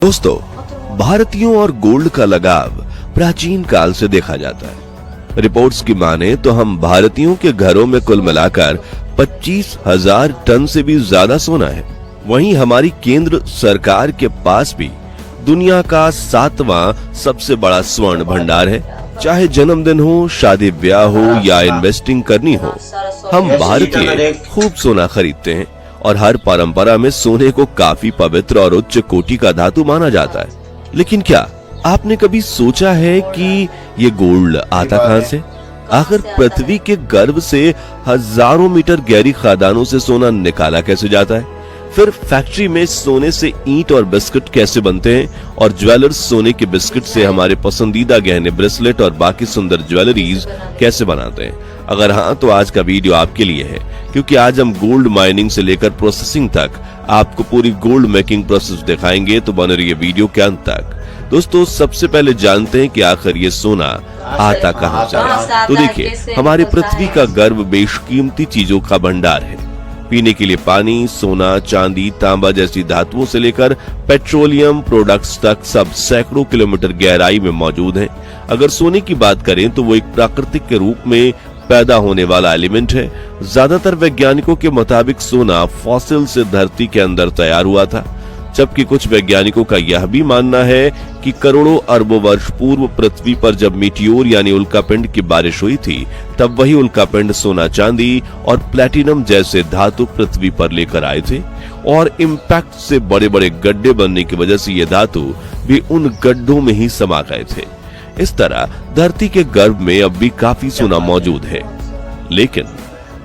दोस्तों, भारतीयों और गोल्ड का लगाव प्राचीन काल से देखा जाता है। रिपोर्ट्स की माने तो हम भारतीयों के घरों में कुल मिलाकर 25,000 टन से भी ज्यादा सोना है। वहीं हमारी केंद्र सरकार के पास भी दुनिया का 7वां सबसे बड़ा स्वर्ण भंडार है। चाहे जन्मदिन हो, शादी ब्याह हो या इन्वेस्टिंग करनी हो, हम भारतीय खूब सोना खरीदते हैं और हर परंपरा में सोने को काफी पवित्र और उच्च कोटि का धातु माना जाता है। लेकिन क्या आपने कभी सोचा है कि ये गोल्ड आता कहां से? आखिर पृथ्वी के गर्भ से हजारों मीटर गहरी खदानों से सोना निकाला कैसे जाता है? फिर फैक्ट्री में सोने से ईंट और बिस्किट कैसे बनते हैं? और ज्वेलर्स सोने के बिस्किट से हमारे पसंदीदा गहने, ब्रेसलेट और बाकी सुंदर ज्वेलरीज कैसे बनाते हैं? अगर हाँ, तो आज का वीडियो आपके लिए है, क्योंकि आज हम गोल्ड माइनिंग से लेकर प्रोसेसिंग तक आपको पूरी गोल्ड मेकिंग प्रोसेस दिखाएंगे। तो बने रहिए वीडियो के अंत तक। दोस्तों, सबसे पहले जानते हैं कि आखिर ये सोना आता कहां से है। तो देखिए, हमारी पृथ्वी का गर्भ बेशकीमती चीजों का भंडार है। पीने के लिए पानी, सोना, चांदी, तांबा जैसी धातुओं से लेकर पेट्रोलियम प्रोडक्ट्स तक सब सैकड़ों किलोमीटर गहराई में मौजूद हैं। अगर सोने की बात करें तो वो एक प्राकृतिक के रूप में पैदा होने वाला एलिमेंट है। ज्यादातर वैज्ञानिकों के मुताबिक सोना फॉसिल से धरती के अंदर तैयार हुआ था, जबकि कुछ वैज्ञानिकों का यह भी मानना है कि करोड़ों अरबों वर्ष पूर्व पृथ्वी पर जब मीटियोर यानी उल्कापिंड की बारिश हुई थी, तब वही उल्कापिंड सोना, चांदी और प्लैटिनम जैसे धातु पृथ्वी पर लेकर आए थे और इम्पैक्ट से बड़े बड़े गड्ढे बनने की वजह से ये धातु भी उन गड्ढों में ही समा गए थे। इस तरह धरती के गर्भ में अब भी काफी सोना मौजूद है, लेकिन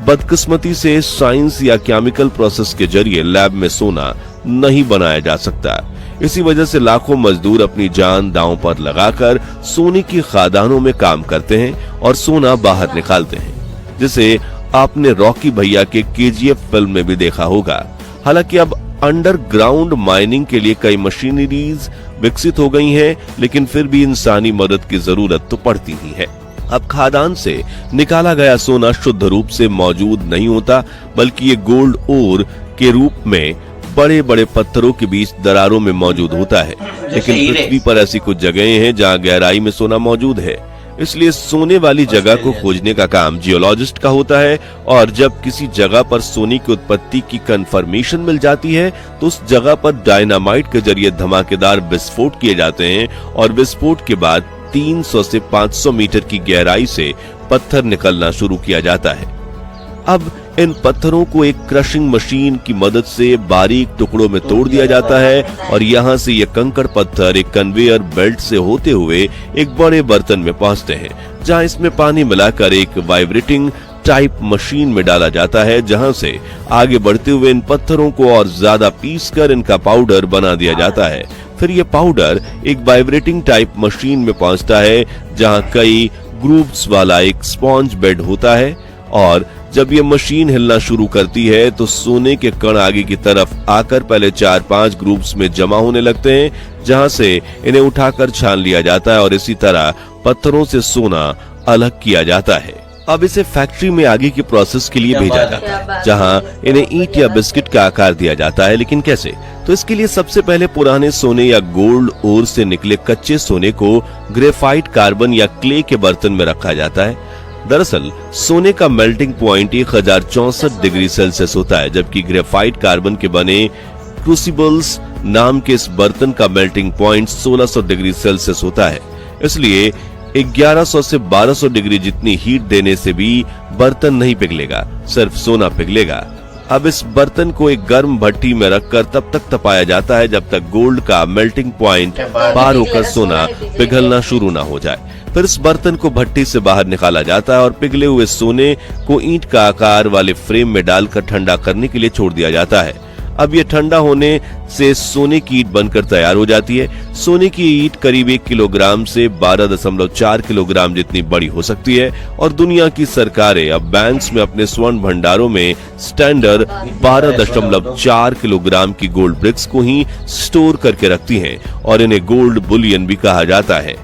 बदकिस्मती से साइंस या केमिकल प्रोसेस के जरिए लैब में सोना नहीं बनाया जा सकता। इसी वजह से लाखों मजदूर अपनी जान दांव पर लगाकर सोने की खदानों में काम करते हैं और सोना बाहर निकालते हैं, जिसे आपने रॉकी भैया के KGF फिल्म में भी देखा होगा। हालांकि अब अंडरग्राउंड माइनिंग के लिए कई मशीनरीज विकसित हो गई हैं, लेकिन फिर भी इंसानी मदद की जरूरत तो पड़ती ही है। अब खादान से निकाला गया सोना शुद्ध रूप से मौजूद नहीं होता, बल्कि ये गोल्ड ओर के रूप में बड़े बड़े पत्थरों के बीच दरारों में मौजूद होता है। लेकिन पृथ्वी पर ऐसी कुछ जगहें हैं जहां गहराई में सोना मौजूद है, इसलिए सोने वाली जगह को खोजने का काम जियोलॉजिस्ट का होता है। और जब किसी जगह पर सोने की उत्पत्ति की कंफर्मेशन मिल जाती है, तो उस जगह पर डायनामाइट के जरिए धमाकेदार विस्फोट किए जाते हैं और विस्फोट के बाद 300 से 500 मीटर की गहराई से पत्थर निकलना शुरू किया जाता है। अब इन पत्थरों को एक क्रशिंग मशीन की मदद से बारीक टुकड़ों में तोड़ दिया जाता है और यहाँ से ये कंकड़ पत्थर एक कन्वेयर बेल्ट से होते हुए एक बड़े बर्तन में पहुंचते हैं, जहां इसमें पानी मिलाकर एक वाइब्रेटिंग टाइप मशीन में डाला जाता है, जहां से आगे बढ़ते हुए इन पत्थरों को और ज्यादा पीसकर इनका पाउडर बना दिया जाता है। फिर ये पाउडर एक वाइब्रेटिंग टाइप मशीन में पहुंचता है, जहां कई ग्रूव्स वाला एक स्पॉन्ज बेड होता है। और जब ये मशीन हिलना शुरू करती है तो सोने के कण आगे की तरफ आकर पहले 4-5 ग्रुप्स में जमा होने लगते हैं, जहां से इन्हें उठाकर छान लिया जाता है और इसी तरह पत्थरों से सोना अलग किया जाता है। अब इसे फैक्ट्री में आगे की प्रोसेस के लिए भेजा जाता है, जहां इन्हें ईंट या बिस्किट का आकार दिया जाता है। लेकिन कैसे? तो इसके लिए सबसे पहले पुराने सोने या गोल्ड ओर से निकले कच्चे सोने को ग्रेफाइट, कार्बन या क्ले के बर्तन में रखा जाता है। दरअसल सोने का मेल्टिंग पॉइंट 1064 डिग्री सेल्सियस होता है, जबकि ग्रेफाइट कार्बन के बने क्रूसिबल्स नाम के इस बर्तन का मेल्टिंग पॉइंट 1600 डिग्री सेल्सियस होता है। इसलिए 1100 से 1200 डिग्री जितनी हीट देने से भी बर्तन नहीं पिघलेगा, सिर्फ सोना पिघलेगा। अब इस बर्तन को एक गर्म भट्टी में रखकर तब तक तपाया जाता है जब तक गोल्ड का मेल्टिंग पॉइंट पार होकर सोना पिघलना शुरू ना हो जाए। फिर इस बर्तन को भट्टी से बाहर निकाला जाता है और पिघले हुए सोने को ईंट का आकार वाले फ्रेम में डालकर ठंडा करने के लिए छोड़ दिया जाता है। अब ये ठंडा होने से सोने की ईंट बनकर तैयार हो जाती है। सोने की ईंट करीब 1 किलोग्राम से 12.4 किलोग्राम जितनी बड़ी हो सकती है और दुनिया की सरकारें अब बैंक्स में अपने स्वर्ण भंडारों में स्टैंडर्ड 12.4 किलोग्राम की गोल्ड ब्रिक्स को ही स्टोर करके रखती हैं और इन्हें गोल्ड बुलियन भी कहा जाता है।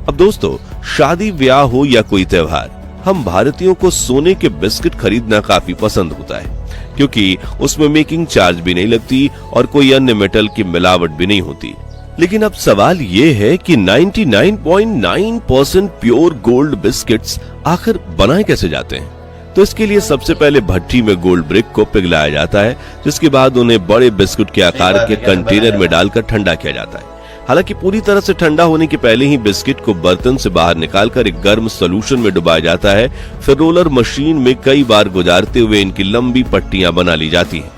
अब दोस्तों, शादी ब्याह हो या कोई त्योहार, हम भारतीयों को सोने के बिस्किट खरीदना काफी पसंद होता है, क्योंकि उसमें मेकिंग चार्ज भी नहीं लगती और कोई अन्य मेटल की मिलावट भी नहीं होती। लेकिन अब सवाल ये है कि 99.9% प्योर गोल्ड बिस्किट्स आखिर बनाए कैसे जाते हैं। तो इसके लिए सबसे पहले भट्टी में गोल्ड ब्रिक को पिघलाया जाता है, जिसके बाद उन्हें बड़े बिस्कुट के आकार के कंटेनर में डालकर ठंडा किया जाता है। हालांकि पूरी तरह से ठंडा होने के पहले ही बिस्किट को बर्तन से बाहर निकालकर एक गर्म सॉल्यूशन में डुबाया जाता है। फिर रोलर मशीन में कई बार गुजारते हुए इनकी लंबी पट्टियां बना ली जाती हैं।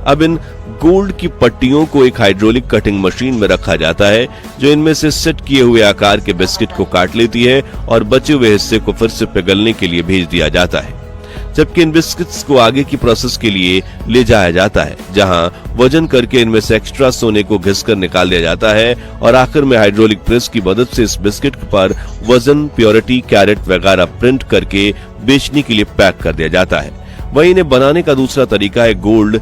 अब इन गोल्ड की पट्टियों को एक हाइड्रोलिक कटिंग मशीन में रखा जाता है, जो इनमें से सेट किए हुए आकार के बिस्किट को काट लेती है और बचे हुए हिस्से को फिर से पिघलने के लिए भेज दिया जाता है। जबकि इन बिस्किट्स को आगे की प्रोसेस के लिए ले जाया जाता है, जहां वजन करके इनमें से एक्स्ट्रा सोने को घिसकर निकाल दिया जाता है और आखिर में हाइड्रोलिक प्रेस की मदद से इस बिस्किट पर वजन, प्योरिटी, कैरेट वगैरह प्रिंट करके बेचने के लिए पैक कर दिया जाता है। वहीं इन्हें बनाने का दूसरा तरीका है गोल्ड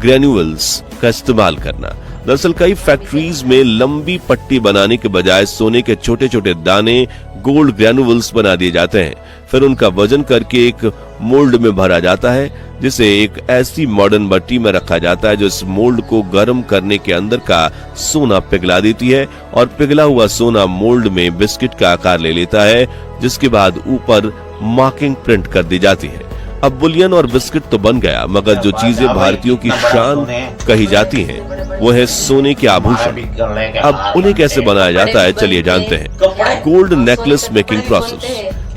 ग्रेन्यूल्स का इस्तेमाल करना। दरअसल कई फैक्ट्रीज में लंबी पट्टी बनाने के बजाय सोने के छोटे छोटे दाने गोल्ड ग्रेन्यूल्स बना दिए जाते हैं। फिर उनका वजन करके एक मोल्ड में भरा जाता है, जिसे एक ऐसी मॉडर्न भट्टी में रखा जाता है जो इस मोल्ड को गर्म करने के अंदर का सोना पिघला देती है और पिघला हुआ सोना मोल्ड में बिस्किट का आकार ले लेता है, जिसके बाद ऊपर मार्किंग प्रिंट कर दी जाती है। अब बुलियन और बिस्किट तो बन गया, मगर जो चीजें भारतीयों की शान कही जाती हैं, वो है सोने के आभूषण। अब उन्हें कैसे बनाया जाता है, चलिए जानते हैं। Gold necklace making process.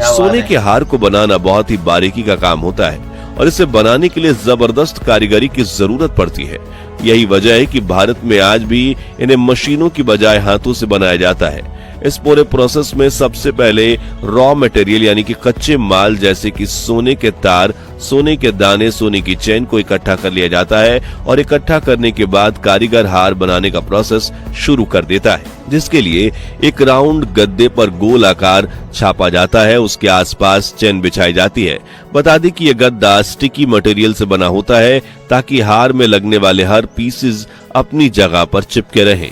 सोने के हार को बनाना बहुत ही बारीकी का काम होता है और इसे बनाने के लिए जबरदस्त कारीगरी की जरूरत पड़ती है। यही वजह है कि भारत में आज भी इन्हें मशीनों की बजाय हाथों से बनाया जाता है। इस पूरे प्रोसेस में सबसे पहले रॉ मटेरियल यानी कि कच्चे माल जैसे कि सोने के तार, सोने के दाने, सोने की चेन को इकट्ठा कर लिया जाता है और इकट्ठा करने के बाद कारीगर हार बनाने का प्रोसेस शुरू कर देता है, जिसके लिए एक राउंड गद्दे पर गोल आकार छापा जाता है। उसके आसपास चेन बिछाई जाती है। बता दें कि यह गद्दा स्टिकी मटेरियल से बना होता है ताकि हार में लगने वाले हर पीसेस अपनी जगह पर चिपके रहें।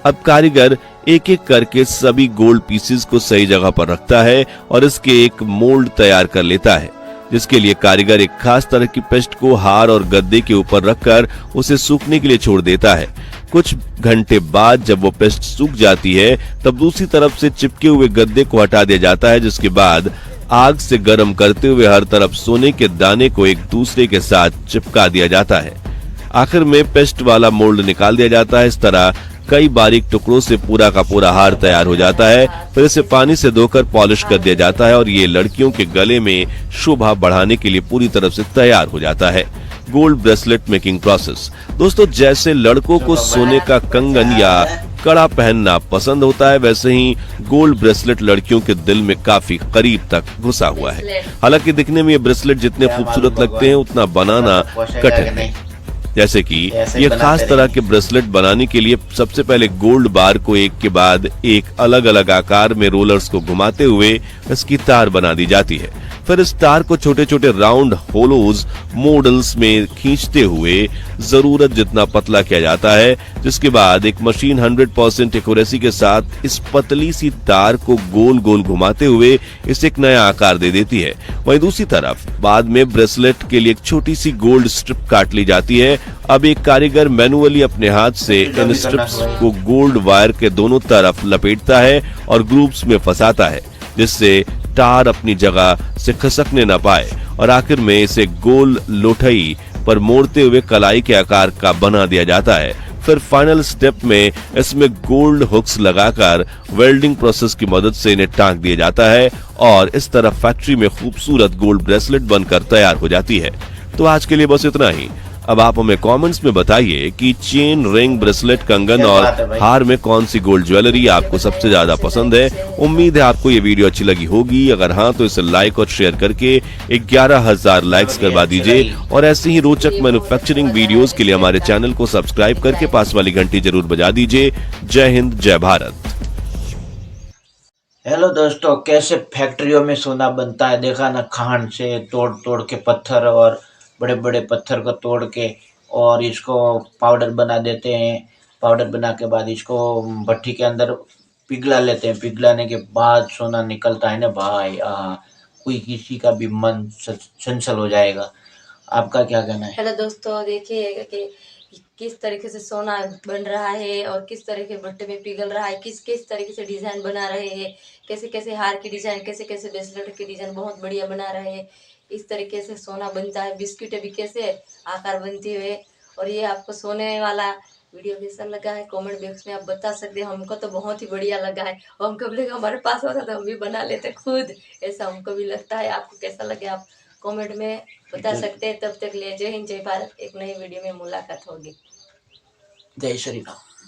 अब कारीगर एक एक करके सभी गोल्ड पीसेस को सही जगह पर रखता है और इसके एक मोल्ड तैयार कर लेता है, जिसके लिए कारीगर एक खास तरह की पेस्ट को हार और गद्दे के ऊपर रखकर उसे सूखने के लिए छोड़ देता है। कुछ घंटे बाद जब वो पेस्ट सूख जाती है, तब दूसरी तरफ से चिपके हुए गद्दे को हटा दिया जाता है, जिसके बाद आग से गर्म करते हुए हर तरफ सोने के दाने को एक दूसरे के साथ चिपका दिया जाता है। आखिर में पेस्ट वाला मोल्ड निकाल दिया जाता है। इस तरह कई बारीक टुकड़ों से पूरा का पूरा हार तैयार हो जाता है। फिर इसे पानी से धोकर पॉलिश कर दिया जाता है और ये लड़कियों के गले में शोभा बढ़ाने के लिए पूरी तरह से तैयार हो जाता है। Gold bracelet making process. दोस्तों, जैसे लड़कों को सोने का कंगन या कड़ा पहनना पसंद होता है, वैसे ही गोल्ड ब्रेसलेट लड़कियों के दिल में काफी करीब तक घुसा हुआ है। हालांकि दिखने में ये ब्रेसलेट जितने खूबसूरत लगते हैं, उतना बनाना कठिन है। जैसे कि ये खास तरह के ब्रेसलेट बनाने के लिए सबसे पहले गोल्ड बार को एक के बाद एक अलग अलग आकार में रोलर्स को घुमाते हुए इसकी तार बना दी जाती है। फिर इस तार को छोटे छोटे राउंड होलोज मॉडल्स में खींचते हुए जरूरत जितना पतला किया जाता है, जिसके बाद एक मशीन 100% एक्यूरेसी के साथ इस पतली सी तार को गोल गोल घुमाते हुए इसे एक नया आकार दे देती है। वहीं दूसरी तरफ बाद में ब्रेसलेट के लिए एक छोटी सी गोल्ड स्ट्रिप काट ली जाती है। अब एक कारीगर मैनुअली अपने हाथ से इन स्ट्रिप्स को गोल्ड वायर के दोनों तरफ लपेटता है और ग्रुप्स में फंसाता है, जिससे तार अपनी जगह से खिसकने न पाए और आखिर में इसे गोल लोठई पर मोड़ते हुए कलाई के आकार का बना दिया जाता है। फिर फाइनल स्टेप में इसमें गोल्ड हुक्स लगाकर वेल्डिंग प्रोसेस की मदद से इन्हें टांक दिया जाता है और इस तरह फैक्ट्री में खूबसूरत गोल्ड ब्रेसलेट बनकर तैयार हो जाती है। तो आज के लिए बस इतना ही। अब आप हमें कमेंट्स में बताइए कि चेन, रिंग, ब्रेसलेट, कंगन और हार में कौन सी गोल्ड ज्वेलरी आपको सबसे ज्यादा पसंद है। उम्मीद है आपको ये वीडियो अच्छी लगी होगी। अगर हाँ, तो इसे लाइक और शेयर करके 11,000 लाइक्स करवा दीजिए और ऐसे ही रोचक मैन्युफैक्चरिंग वीडियोस के लिए हमारे चैनल को सब्सक्राइब करके पास वाली घंटी जरूर बजा दीजिए। जय हिंद, जय भारत। हेलो दोस्तों, कैसे फैक्ट्रियों में सोना बनता है देखा ना। खान से तोड़ तोड़ के पत्थर और बड़े बड़े पत्थर को तोड़ के और इसको पाउडर बना देते हैं। पाउडर बना के बाद इसको भट्टी के अंदर पिघला लेते हैं। पिघलाने के बाद सोना निकलता है ना भाई, कोई किसी का भी मन चंचल हो जाएगा। आपका क्या कहना है? हेलो दोस्तों, देखिए कि कि किस तरीके से सोना बन रहा है और किस तरह के भट्टे में पिघल रहा है, किस किस तरीके से डिजाइन बना रहे हैं, कैसे कैसे हार की डिजाइन, कैसे कैसे ब्रेसलेट की डिजाइन बहुत बढ़िया बना रहे हैं। इस तरीके से सोना बनता है, बिस्किटें भी कैसे आकार बनती है। और ये आपको सोने वाला वीडियो कैसा लगा है कमेंट बॉक्स में आप बता सकते हैं। हमको तो बहुत ही बढ़िया लगा है, और हमको भी लगा हमारे पास होता तो हम भी बना लेते खुद, ऐसा हमको भी लगता है। आपको कैसा लगे आप कमेंट में बता सकते हैं। तब तक ले जय हिंद जय भारत, एक नई वीडियो में मुलाकात होगी। जय श्री राम।